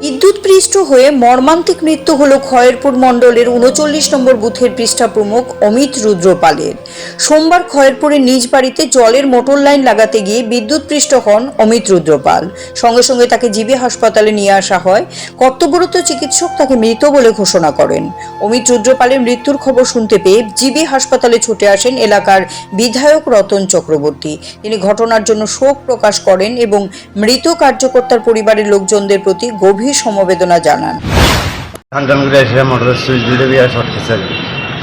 বিদ্যুৎপৃষ্ট হয়ে মর্মান্তিক মৃত্যু হল খয়েরপুর মণ্ডলের ৩৯ নম্বর বুথের পৃষ্ঠা প্রমুখ অমিত রুদ্রপালের। সোমবার খয়েরপুরের নিজ বাড়িতে জলের মোটর লাইন লাগাতে গিয়ে বিদ্যুৎপৃষ্ট হন অমিত রুদ্রপাল। সঙ্গে সঙ্গে তাকে জিবি হাসপাতালে নিয়ে আসা হয়। কর্তব্যরত চিকিৎসক তাকে মৃত বলে ঘোষণা করেন। অমিত রুদ্রপালের মৃত্যুর খবর শুনতে পেয়ে জিবি হাসপাতালে ছুটে আসেন এলাকার বিধায়ক রতন চক্রবর্তী। তিনি ঘটনার জন্য শোক প্রকাশ করেন এবং মৃত কার্যকর্তার পরিবারের লোকজনদের প্রতি গভীর সমবেদনা জানান।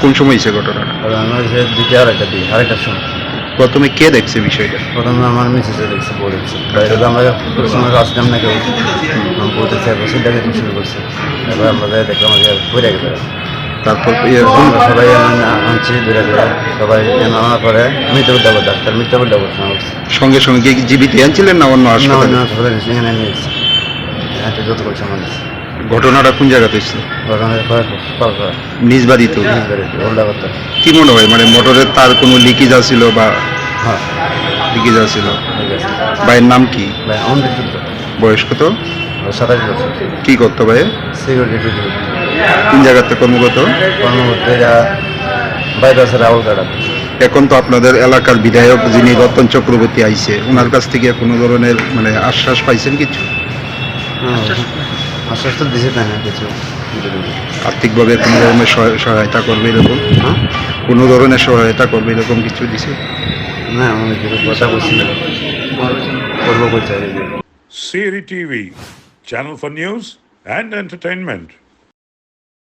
কোন সময় হয়েছে ঘটনাটা? আড়াইটার সময়। প্রথমে কে দেখছে বিষয়টা? প্রথমে আমার মিসেসে দেখছে, বলেছে আমরা সময় আসলাম না, কেউ বলতে চাইবো সেটাকে শুরু করছে। এবার আমরা দেখলাম ঘুরে গেল। তারপর সবাই আনছি দূরে দূরে, সবাই আনার পরে মৃত্যুবৃদ্ধ ডাক্তার মৃত্যুবৃদ্ধ ঘোষণা করছে। সঙ্গে সঙ্গে কি জীবিত আনছিলেন না অন্য হাসপাতালে? এখানে নিয়েছে, যত করে সামান আছে। ঘটনাটা কোন জায়গাতে হয়েছে? নিজ বাড়ি তো? কি মনে হয়, মানে মোটরের তার কোনো লিকেজ আছিল বা? হ্যাঁ, লিকেজ আছিল। ভাইয়ের নাম কি? বয়স কত? 27 বছর। কি করতো ভাই? সিকিউরিটি। কোন জায়গাতে কর্মরত? বাইরে আছে রাহুল গাড়া। এখন তো আপনাদের এলাকার বিধায়ক যিনি রতন চক্রবর্তী আইছে, ওনার কাছ থেকে কোনো ধরনের মানে আশ্বাস পাইছেন কিছু? আশ্বাস তো দিছে, তাই না কিছু আর্থিকভাবে কোনো ধরনের সহায়তা করবে এরকম? কোনো ধরনের সহায়তা করবে এরকম কিছু দিছে না? আমাদের কিছু কথা বলছি না, করবো বলছে। Siri TV, channel for news and entertainment.